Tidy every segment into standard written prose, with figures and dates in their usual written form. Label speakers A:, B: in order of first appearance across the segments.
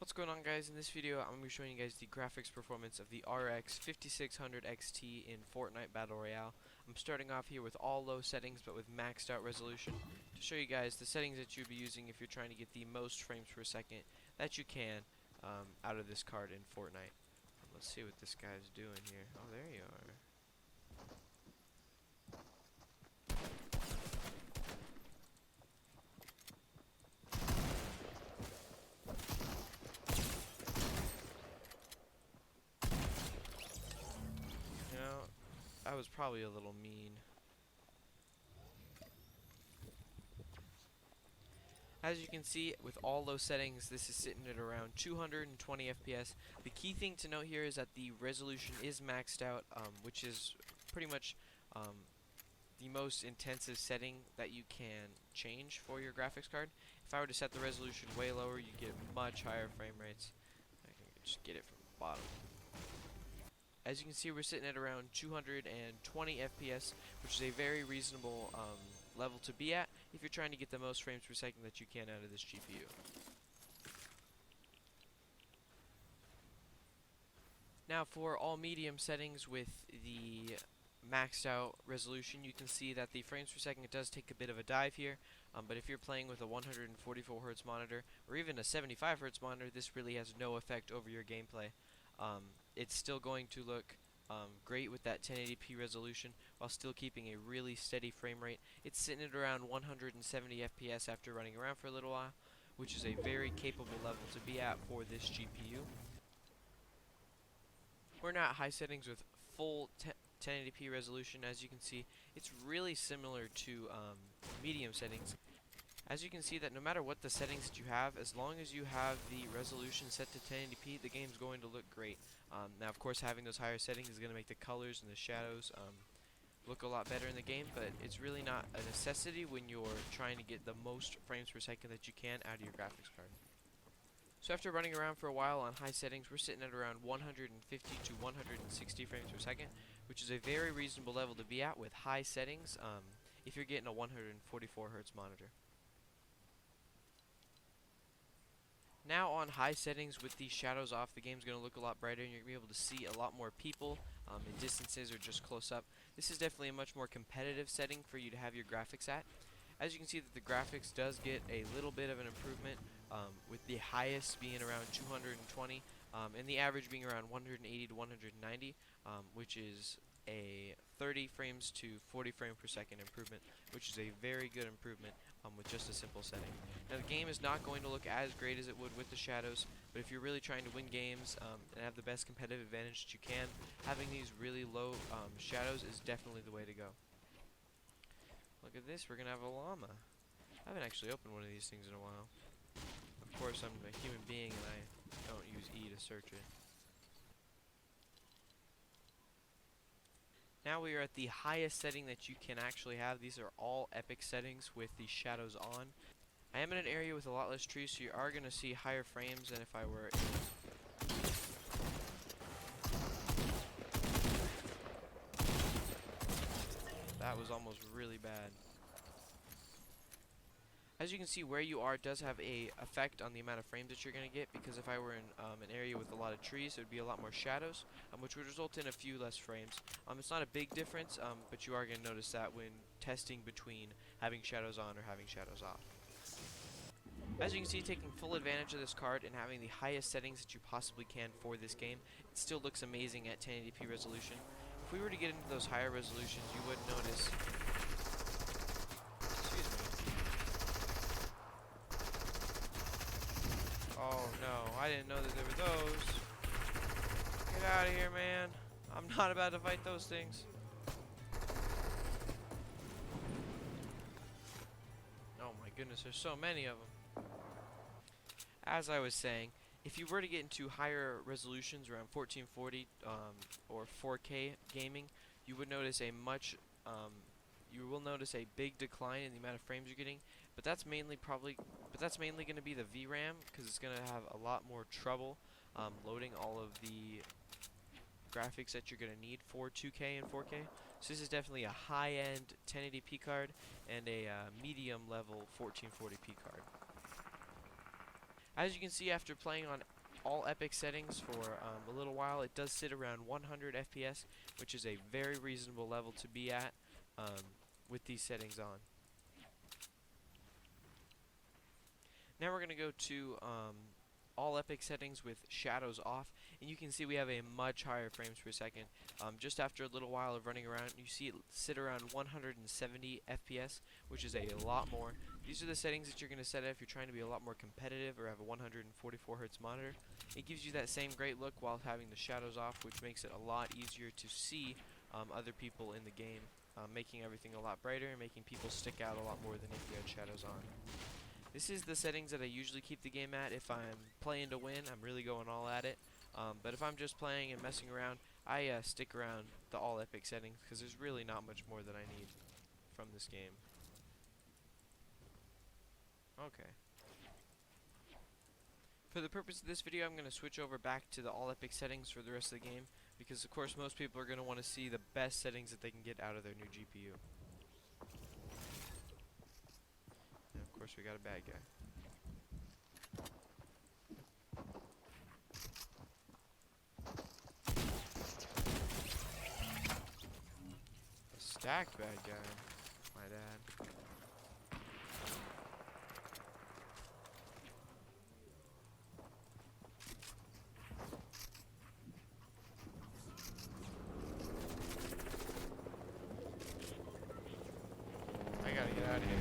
A: What's going on, guys? In this video I'm going to be showing you guys the graphics performance of the RX 5600 XT in Fortnite Battle Royale. I'm starting off here with all low settings but with maxed out resolution to show you guys the settings that you'll be using if you're trying to get the most frames per second that you can out of this card in Fortnite. Let's see what this guy's doing here. Oh, there you are. You know, I was probably a little mean. As you can see, with all low settings, this is sitting at around 220 FPS. The key thing to note here is that the resolution is maxed out, which is pretty much the most intensive setting that you can change for your graphics card. If I were to set the resolution way lower, you get much higher frame rates. I can just get it from the bottom. As you can see, we're sitting at around 220 FPS, which is a very reasonable level to be at if you're trying to get the most frames per second that you can out of this GPU. Now, for all medium settings with the maxed out resolution, you can see that the frames per second, it does take a bit of a dive here, but if you're playing with a 144 Hz monitor or even a 75 Hz monitor, this really has no effect over your gameplay. It's still going to look great with that 1080p resolution while still keeping a really steady frame rate. It's sitting at around 170 FPS after running around for a little while, which is a very capable level to be at for this GPU. We're now at high settings with full 1080p resolution. As you can see, it's really similar to medium settings. As you can see that no matter what the settings that you have, as long as you have the resolution set to 1080p, the game's going to look great. Now, of course, having those higher settings is going to make the colors and the shadows look a lot better in the game, but it's really not a necessity when you're trying to get the most frames per second that you can out of your graphics card. So after running around for a while on high settings, we're sitting at around 150 to 160 frames per second, which is a very reasonable level to be at with high settings if you're getting a 144 Hz monitor. Now on high settings with these shadows off, the game's going to look a lot brighter and you're going to be able to see a lot more people in distances or just close up. This is definitely a much more competitive setting for you to have your graphics at. As you can see that the graphics does get a little bit of an improvement with the highest being around 220 and the average being around 180 to 190, which is a 30 frames to 40 frames per second improvement, which is a very good improvement with just a simple setting. Now, the game is not going to look as great as it would with the shadows, but if you're really trying to win games and have the best competitive advantage that you can, having these really low shadows is definitely the way to go. Look at this, we're going to have a llama. I haven't actually opened one of these things in a while. Of course, I'm a human being and I don't use E to search it. Now we are at the highest setting that you can actually have. These are all epic settings with the shadows on. I am in an area with a lot less trees, so you are going to see higher frames than if I were in. That was almost really bad. As you can see, where you are does have a effect on the amount of frames that you're going to get, because if I were in an area with a lot of trees, it would be a lot more shadows, which would result in a few less frames. It's not a big difference, but you are going to notice that when testing between having shadows on or having shadows off. As you can see, taking full advantage of this card and having the highest settings that you possibly can for this game, it still looks amazing at 1080p resolution. If we were to get into those higher resolutions, you would notice... Oh no, I didn't know that there were those. Get out of here, man. I'm not about to fight those things. Oh my goodness, there's so many of them. As I was saying, if you were to get into higher resolutions around 1440 or 4K gaming, you would notice a big decline in the amount of frames you're getting, but that's mainly going to be the VRAM, because it's going to have a lot more trouble loading all of the graphics that you're going to need for 2K and 4K. So this is definitely a high-end 1080p card and a medium level 1440p card. As you can see, after playing on all epic settings for a little while. It does sit around 100 FPS, which is a very reasonable level to be at with these settings on. Now we're going to go to all epic settings with shadows off, and you can see we have a much higher frames per second. Just after a little while of running around, you see it sit around 170 FPS, which is a lot more. These are the settings that you're going to set if you're trying to be a lot more competitive or have a 144 Hz monitor. It gives you that same great look while having the shadows off, which makes it a lot easier to see other people in the game, making everything a lot brighter and making people stick out a lot more than if you had shadows on. This is the settings that I usually keep the game at if I'm playing to win. I'm really going all at it. But if I'm just playing and messing around, I stick around the all epic settings because there's really not much more that I need from this game. Okay. For the purpose of this video, I'm going to switch over back to the all epic settings for the rest of the game because of course most people are going to want to see the best settings that they can get out of their new GPU. And of course we got a bad guy. A stacked bad guy, might add. I gotta get out of here.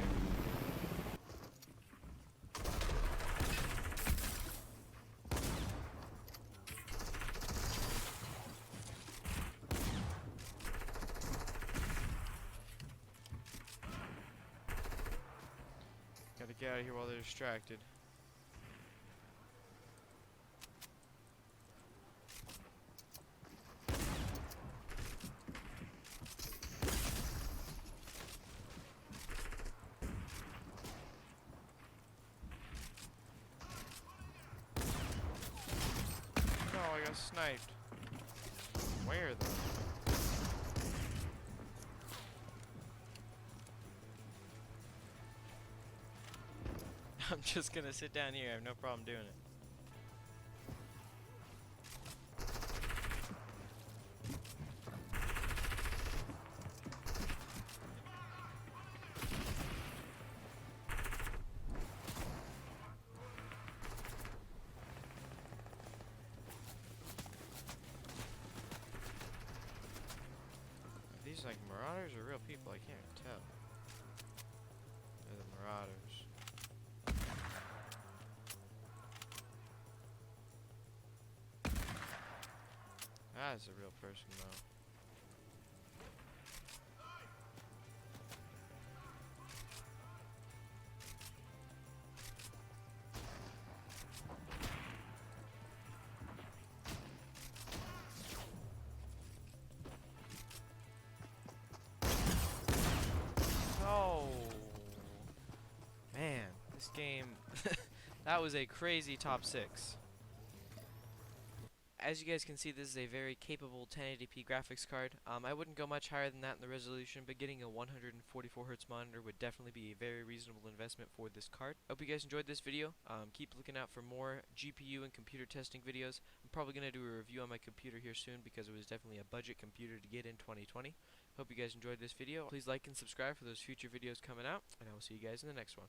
A: Gotta get out of here while they're distracted. No, I got sniped. Where though? I'm just gonna sit down here. I have no problem doing it. Are these like marauders or real people? I can't tell. They're the marauders. That is a real person though. Oh man, this game that was a crazy top 6. As you guys can see, this is a very capable 1080p graphics card. I wouldn't go much higher than that in the resolution, but getting a 144 Hz monitor would definitely be a very reasonable investment for this card. Hope you guys enjoyed this video. Keep looking out for more GPU and computer testing videos. I'm probably going to do a review on my computer here soon because it was definitely a budget computer to get in 2020. Hope you guys enjoyed this video. Please like and subscribe for those future videos coming out, and I will see you guys in the next one.